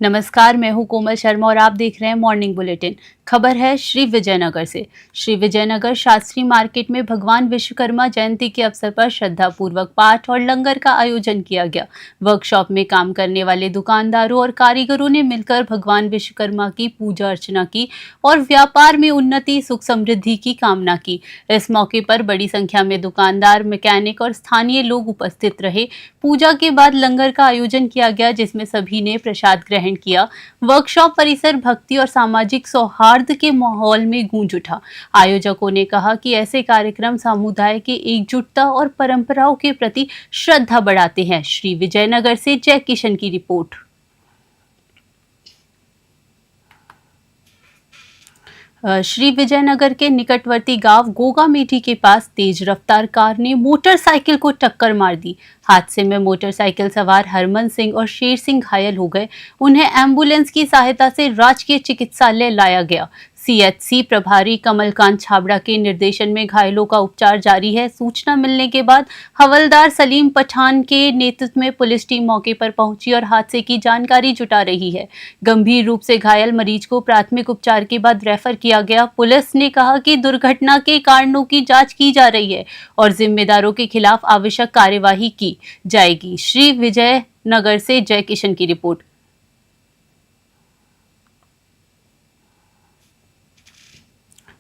नमस्कार, मैं हूँ कोमल शर्मा और आप देख रहे हैं मॉर्निंग बुलेटिन। खबर है श्री विजयनगर से। श्री विजयनगर शास्त्री मार्केट में भगवान विश्वकर्मा जयंती के अवसर पर श्रद्धापूर्वक पाठ और लंगर का आयोजन किया गया। वर्कशॉप में काम करने वाले दुकानदारों और कारीगरों ने मिलकर भगवान विश्वकर्मा की पूजा अर्चना की और व्यापार में उन्नति, सुख समृद्धि की कामना की। इस मौके पर बड़ी संख्या में दुकानदार, मैकेनिक और स्थानीय लोग उपस्थित रहे। पूजा के बाद लंगर का आयोजन किया गया, जिसमें सभी ने प्रसाद ग्रहण किया। वर्कशॉप परिसर भक्ति और सामाजिक सौहार्द के माहौल में गूंज उठा। आयोजकों ने कहा कि ऐसे कार्यक्रम समुदाय के एकजुटता और परंपराओं के प्रति श्रद्धा बढ़ाते हैं। श्री विजयनगर से जय किशन की रिपोर्ट। श्री विजयनगर के निकटवर्ती गांव गोगा मीठी के पास तेज रफ्तार कार ने मोटरसाइकिल को टक्कर मार दी। हादसे में मोटरसाइकिल सवार हरमन सिंह और शेर सिंह घायल हो गए। उन्हें एम्बुलेंस की सहायता से राजकीय चिकित्सालय लाया गया। सीएचसी प्रभारी कमलकांत छाबड़ा के निर्देशन में घायलों का उपचार जारी है। सूचना मिलने के बाद हवलदार सलीम पठान के नेतृत्व में पुलिस टीम मौके पर पहुंची और हादसे की जानकारी जुटा रही है। गंभीर रूप से घायल मरीज को प्राथमिक उपचार के बाद रेफर किया गया। पुलिस ने कहा कि दुर्घटना के कारणों की जांच की जा रही है और जिम्मेदारों के खिलाफ आवश्यक कार्यवाही की जाएगी। श्री विजय नगर से जय किशन की रिपोर्ट।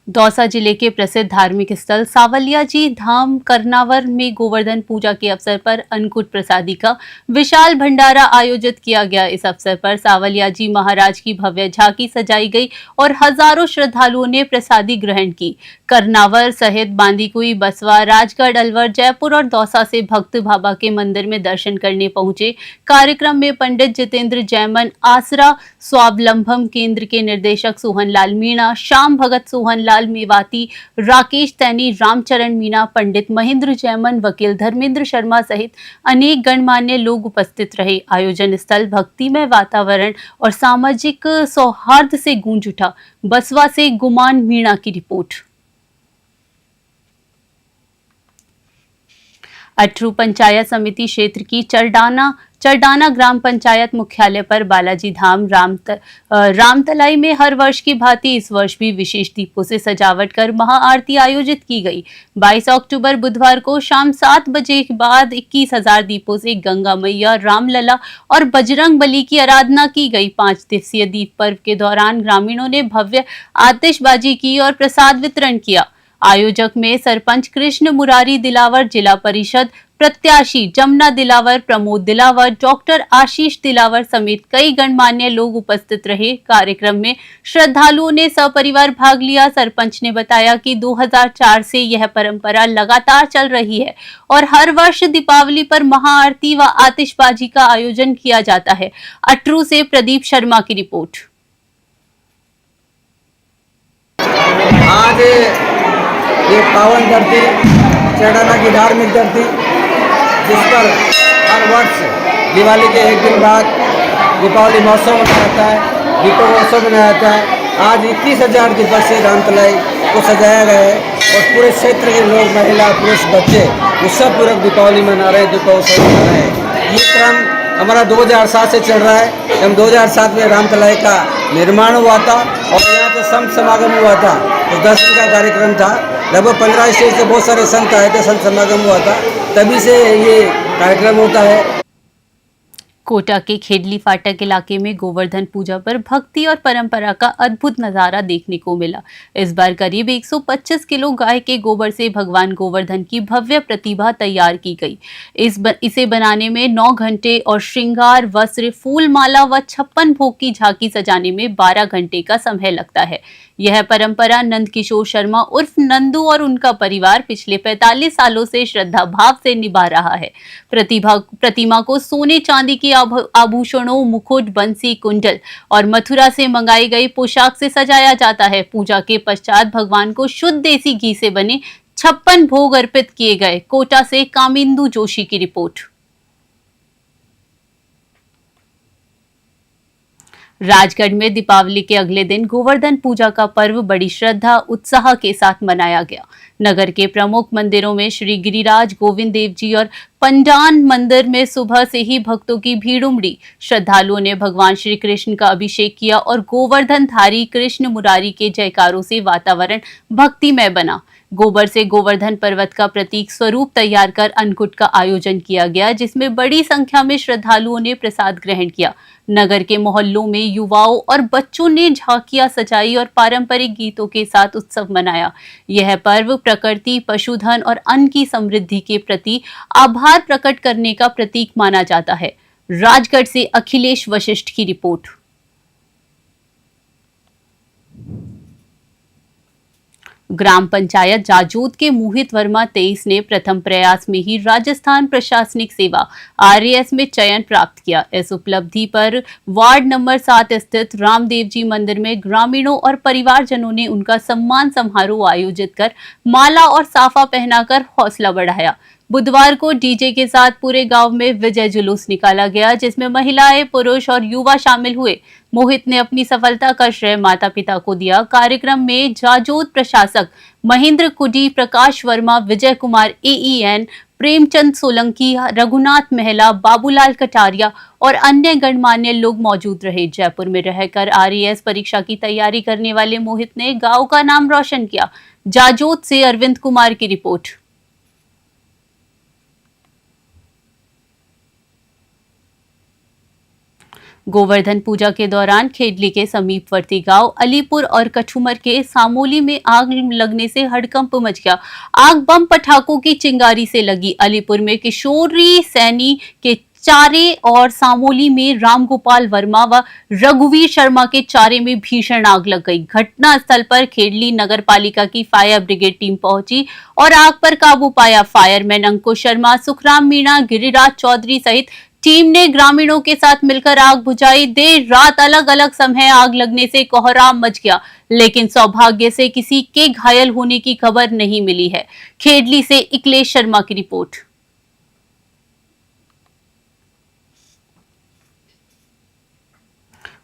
दौसा जिले के प्रसिद्ध धार्मिक स्थल सावलिया जी धाम करनावर में गोवर्धन पूजा के अवसर पर अन्नकूट प्रसादी का विशाल भंडारा आयोजित किया गया। इस अवसर पर सावलिया जी महाराज की भव्य झांकी सजाई गई और हजारों श्रद्धालुओं ने प्रसादी ग्रहण की। करनावर सहित बांदीकुई, बसवा, राजगढ़, अलवर, जयपुर और दौसा से भक्त बाबा के मंदिर में दर्शन करने पहुंचे। कार्यक्रम में पंडित जितेंद्र जैमन, आसरा स्वावलंबन केंद्र के निदेशक सोहन लाल मीणा, श्याम भगत सोहन लाल मेवाती, राकेश तैनी, रामचरण मीणा, पंडित महेंद्र जैमन, वकील धर्मेंद्र शर्मा सहित अनेक गणमान्य लोग उपस्थित रहे। आयोजन स्थल भक्तिमय वातावरण और सामाजिक सौहार्द से गूंज उठा। बसवा से गुमान मीणा की रिपोर्ट। अटरू पंचायत समिति क्षेत्र की चरडाना ग्राम पंचायत मुख्यालय पर बालाजी धाम रामतलाई में हर वर्ष की भांति इस वर्ष भी विशेष दीपों से सजावट कर महाआरती आयोजित की गई। 22 अक्टूबर बुधवार को शाम 7 बजे के बाद 21,000 दीपों से गंगा मैया, रामलला और बजरंग बली की आराधना की गई। 5 दिवसीय दीप पर्व के दौरान ग्रामीणों ने भव्य आतिशबाजी की और प्रसाद वितरण किया। आयोजक में सरपंच कृष्ण मुरारी दिलावर, जिला परिषद प्रत्याशी जमुना दिलावर, प्रमोद दिलावर, डॉक्टर आशीष दिलावर समेत कई गणमान्य लोग उपस्थित रहे। कार्यक्रम में श्रद्धालुओं ने सपरिवार भाग लिया। सरपंच ने बताया कि 2004 से यह परंपरा लगातार चल रही है और हर वर्ष दीपावली पर महाआरती व आतिशबाजी का आयोजन किया जाता है। अटरू से प्रदीप शर्मा की रिपोर्ट। आज ये पावन धरती, चरडाना की धार्मिक धरती, जिस पर हर वर्ष दिवाली के एक दिन बाद दीपावली महोत्सव मनाया जाता है, दीपों महोत्सव मनाया जाता है। आज 21,000 दीपों से रामतलाई को सजाया गया है और पूरे क्षेत्र के लोग, महिला, पुरुष, बच्चे उत्सवपूर्वक दीपावली मना रहे हैं, दीपोत्सव मना रहे हैं। ये क्रम हमारा 2007 से चल रहा है। जब 2007 में रामतलाई का निर्माण हुआ था और यहाँ पे संत समागम हुआ था, तो 10 दिन का कार्यक्रम था। लगभग 15 स्टेट से बहुत सारे संत आए थे, संत समागम हुआ था, तभी से ये कार्यक्रम होता है। कोटा के खेडली फाटक इलाके में गोवर्धन पूजा पर भक्ति और परंपरा का अद्भुत नजारा देखने को मिला। इस बार करीब 125 किलो गाय के गोबर से भगवान गोवर्धन की भव्य प्रतिभा तैयार की गई। इसे बनाने में 9 घंटे और श्रृंगार, वस्त्र, फूल माला व 56 भोग की झांकी सजाने में 12 घंटे का समय लगता है। यह परंपरा नंद किशोर शर्मा उर्फ नंदू और उनका परिवार पिछले 45 सालों से श्रद्धा भाव से निभा रहा है। प्रतिमा को सोने चांदी के आभूषणों, मुकुट, बंसी, कुंडल और मथुरा से मंगाई गई पोशाक से सजाया जाता है। पूजा के पश्चात भगवान को शुद्ध देसी घी से बने 56 भोग अर्पित किए गए। कोटा से कामिंदु जोशी की रिपोर्ट। राजगढ़ में दीपावली के अगले दिन गोवर्धन पूजा का पर्व बड़ी श्रद्धा उत्साह के साथ मनाया गया। नगर के प्रमुख मंदिरों में श्री गिरिराज गोविंद देव जी और पंडान मंदिर में सुबह से ही भक्तों की भीड़ उमड़ी। श्रद्धालुओं ने भगवान श्री कृष्ण का अभिषेक किया और गोवर्धन धारी कृष्ण मुरारी के जयकारों से वातावरण भक्तिमय बना। गोबर से गोवर्धन पर्वत का प्रतीक स्वरूप तैयार कर अन्नकूट का आयोजन किया गया, जिसमें बड़ी संख्या में श्रद्धालुओं ने प्रसाद ग्रहण किया। नगर के मोहल्लों में युवाओं और बच्चों ने झांकियां सजाई और पारंपरिक गीतों के साथ उत्सव मनाया। यह पर्व प्रकृति, पशुधन और अन्न की समृद्धि के प्रति आभार प्रकट करने का प्रतीक माना जाता है। राजगढ़ से अखिलेश वशिष्ठ की रिपोर्ट। ग्राम पंचायत जाजोद के मोहित वर्मा 23 ने प्रथम प्रयास में ही राजस्थान प्रशासनिक सेवा RAS में चयन प्राप्त किया। इस उपलब्धि पर वार्ड नंबर 7 स्थित रामदेव जी मंदिर में ग्रामीणों और परिवारजनों ने उनका सम्मान समारोह आयोजित कर माला और साफा पहनाकर हौसला बढ़ाया। बुधवार को डीजे के साथ पूरे गांव में विजय जुलूस निकाला गया, जिसमें महिलाएं, पुरुष और युवा शामिल हुए। मोहित ने अपनी सफलता का श्रेय माता पिता को दिया। कार्यक्रम में जाजोद प्रशासक महेंद्र कुडी, प्रकाश वर्मा, विजय कुमार AEN, प्रेमचंद सोलंकी, रघुनाथ महला, बाबूलाल कटारिया और अन्य गणमान्य लोग मौजूद रहे। जयपुर में रहकर RAS परीक्षा की तैयारी करने वाले मोहित ने गांव का नाम रोशन किया। जाजोद से अरविंद कुमार की रिपोर्ट। गोवर्धन पूजा के दौरान खेडली के समीपवर्ती गांव अलीपुर और कठुमर के सामोली में आग लगने से हड़कंप मच गया। आग बम पटाखों की चिंगारी से लगी। अलीपुर में किशोरी सैनी के चारे और सामोली में रामगोपाल वर्मा व रघुवीर शर्मा के चारे में भीषण आग लग गई। घटना स्थल पर खेडली नगर पालिका की फायर ब्रिगेड टीम पहुंची और आग पर काबू पाया। फायरमैन अंकुश शर्मा, सुखराम मीणा, गिरिराज चौधरी सहित टीम ने ग्रामीणों के साथ मिलकर आग बुझाई। देर रात अलग अलग समय आग लगने से कोहराम मच गया, लेकिन सौभाग्य से किसी के घायल होने की खबर नहीं मिली है। खेडली से इकलेश शर्मा की रिपोर्ट।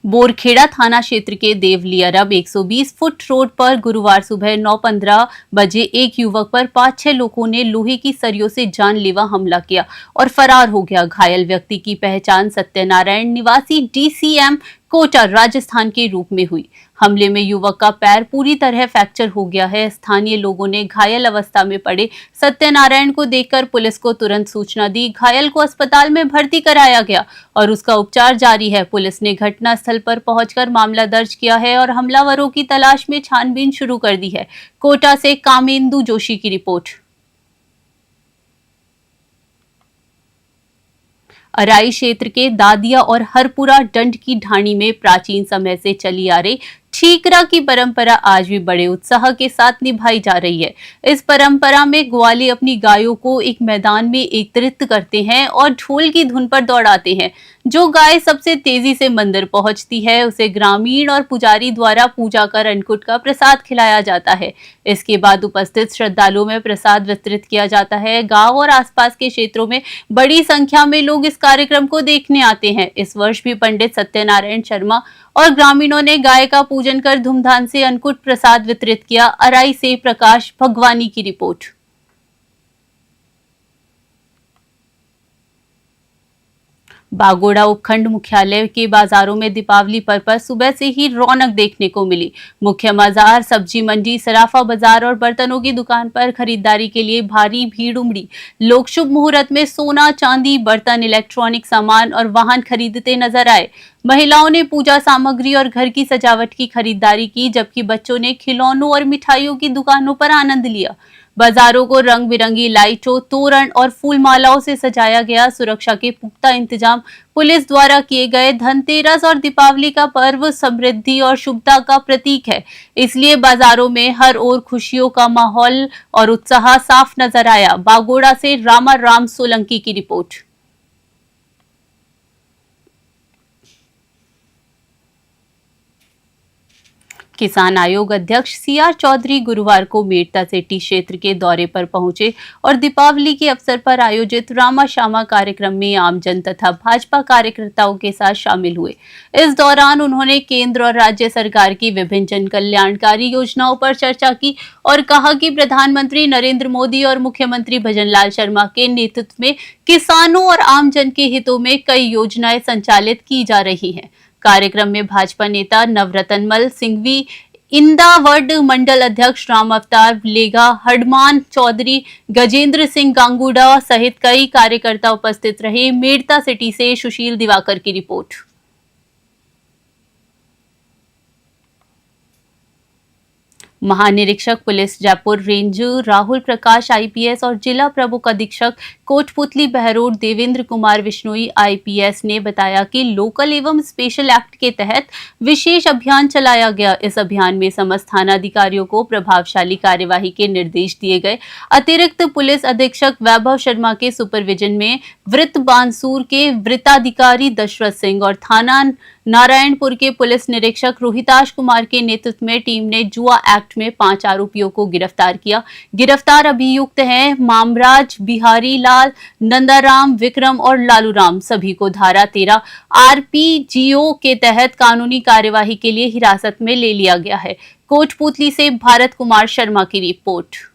बोरखेड़ा थाना क्षेत्र के देवलियरब 120 फुट रोड पर गुरुवार सुबह 9:15 बजे एक युवक पर 5-6 लोगों ने लोहे की सरियों से जानलेवा हमला किया और फरार हो गया। घायल व्यक्ति की पहचान सत्यनारायण निवासी DCM कोटा राजस्थान के रूप में हुई। हमले में युवक का पैर पूरी तरह फ्रैक्चर हो गया है। स्थानीय लोगों ने घायल अवस्था में पड़े सत्यनारायण को देखकर पुलिस को तुरंत सूचना दी। घायल को अस्पताल में भर्ती कराया गया और उसका उपचार जारी है। पुलिस ने घटनास्थल पर पहुंचकर मामला दर्ज किया है और हमलावरों की तलाश में छानबीन शुरू कर दी है। कोटा से कामेंदु जोशी की रिपोर्ट। अराई क्षेत्र के दादिया और हरपुरा डंड की ढाणी में प्राचीन समय से चली आ रही ठीकरा की परंपरा आज भी बड़े उत्साह के साथ निभाई जा रही है। इस परंपरा में ग्वाले अपनी गायों को एक मैदान में एकत्रित करते हैं और ढोल की धुन पर दौड़ाते हैं। जो गाय सबसे तेजी से मंदिर पहुंचती है उसे ग्रामीण और पुजारी द्वारा पूजा कर अन्नकूट का प्रसाद खिलाया जाता है। इसके बाद उपस्थित श्रद्धालुओं में प्रसाद वितरित किया जाता है। गांव और आसपास के क्षेत्रों में बड़ी संख्या में लोग इस कार्यक्रम को देखने आते हैं। इस वर्ष भी पंडित सत्यनारायण शर्मा और ग्रामीणों ने गाय का पूजन कर धूमधाम से अन्नकूट प्रसाद वितरित किया। अराई से प्रकाश भगवानी की रिपोर्ट। बागोड़ा उपखंड मुख्यालय के बाजारों में दीपावली पर्व पर सुबह से ही रौनक देखने को मिली। मुख्य बाजार, सब्जी मंडी, सराफा बाजार और बर्तनों की दुकान पर खरीदारी के लिए भारी भीड़ उमड़ी। लोग शुभ मुहूर्त में सोना, चांदी, बर्तन, इलेक्ट्रॉनिक सामान और वाहन खरीदते नजर आए। महिलाओं ने पूजा सामग्री और घर की सजावट की खरीदारी की, जबकि बच्चों ने खिलौनों और मिठाइयों की दुकानों पर आनंद लिया। बाजारों को रंग बिरंगी लाइटों, तोरण और फूल मालाओं से सजाया गया। सुरक्षा के पुख्ता इंतजाम पुलिस द्वारा किए गए। धनतेरस और दीपावली का पर्व समृद्धि और शुभता का प्रतीक है, इसलिए बाजारों में हर ओर खुशियों का माहौल और उत्साह साफ नजर आया। बागोड़ा से रामा राम सोलंकी की रिपोर्ट। किसान आयोग अध्यक्ष सीआर चौधरी गुरुवार को मेड़ता सिटी क्षेत्र के दौरे पर पहुंचे और दीपावली के अवसर पर आयोजित रामा श्यामा कार्यक्रम में आमजन तथा भाजपा कार्यकर्ताओं के साथ शामिल हुए। इस दौरान उन्होंने केंद्र और राज्य सरकार की विभिन्न जन कल्याणकारी योजनाओं पर चर्चा की और कहा कि प्रधानमंत्री नरेंद्र मोदी और मुख्यमंत्री भजनलाल शर्मा के नेतृत्व में किसानों और आमजन के हितों में कई योजनाएं संचालित की जा रही हैं। कार्यक्रम में भाजपा नेता नवरतनमल सिंघवी, इंदावड मंडल अध्यक्ष राम अवतार लेगा, हडमान चौधरी, गजेंद्र सिंह गांगुडा सहित कई कार्यकर्ता उपस्थित रहे। मेड़ता सिटी से सुशील दिवाकर की रिपोर्ट। महानिरीक्षक police Jaipur range Rahul Prakash IPS और जिला प्रमुख अधीक्षक कोटपुतली बहरोड देवेंद्र कुमार बिश्नोई आईपीएस ने बताया कि लोकल एवं स्पेशल एक्ट के तहत विशेष अभियान चलाया गया। इस अभियान में समस्त थानाधिकारियों को प्रभावशाली कार्यवाही के निर्देश दिए गए। अतिरिक्त पुलिस अधीक्षक वैभव शर्मा के सुपरविजन में वृत्त बांसूर के वृत्ताधिकारी दशरथ सिंह और थाना नारायणपुर के पुलिस निरीक्षक रोहिताश कुमार के नेतृत्व में टीम ने जुआ एक्ट में 5 आरोपियों को गिरफ्तार किया। गिरफ्तार अभियुक्त हैं मामराज, बिहारी लाल, नंदाराम, विक्रम और लालूराम। सभी को धारा 13 आरपीजीओ के तहत कानूनी कार्यवाही के लिए हिरासत में ले लिया गया है। कोटपुतली से भारत कुमार शर्मा की रिपोर्ट।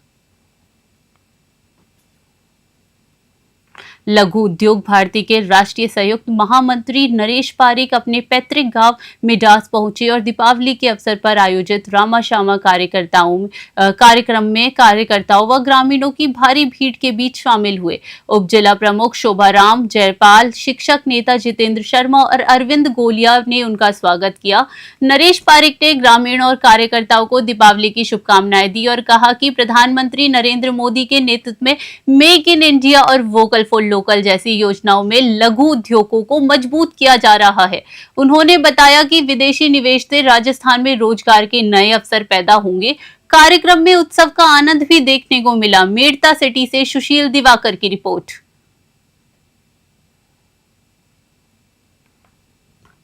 लघु उद्योग भारती के राष्ट्रीय संयुक्त महामंत्री नरेश पारिक अपने पैतृक गांव मिडास पहुंचे और दीपावली के अवसर पर आयोजित रामा श्यामा कार्यक्रम में कार्यकर्ताओं व ग्रामीणों की भारी भीड़ के बीच शामिल हुए। उप जिला प्रमुख शोभाराम जयपाल, शिक्षक नेता जितेंद्र शर्मा और अरविंद गोलिया ने उनका स्वागत किया। नरेश पारिक ने ग्रामीणों और कार्यकर्ताओं को दीपावली की शुभकामनाएं दी और कहा कि प्रधानमंत्री नरेंद्र मोदी के नेतृत्व में मेक इन इंडिया और वोकल फॉर लोकल जैसी योजनाओं में लघु उद्योगों को मजबूत किया जा रहा है। उन्होंने बताया कि विदेशी निवेश से राजस्थान में रोजगार के नए अवसर पैदा होंगे। कार्यक्रम में उत्सव का आनंद भी देखने को मिला। मेड़ता सिटी से सुशील दिवाकर की रिपोर्ट।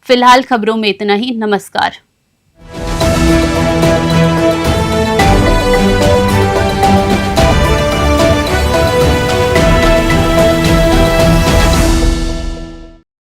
फिलहाल खबरों में इतना ही। नमस्कार।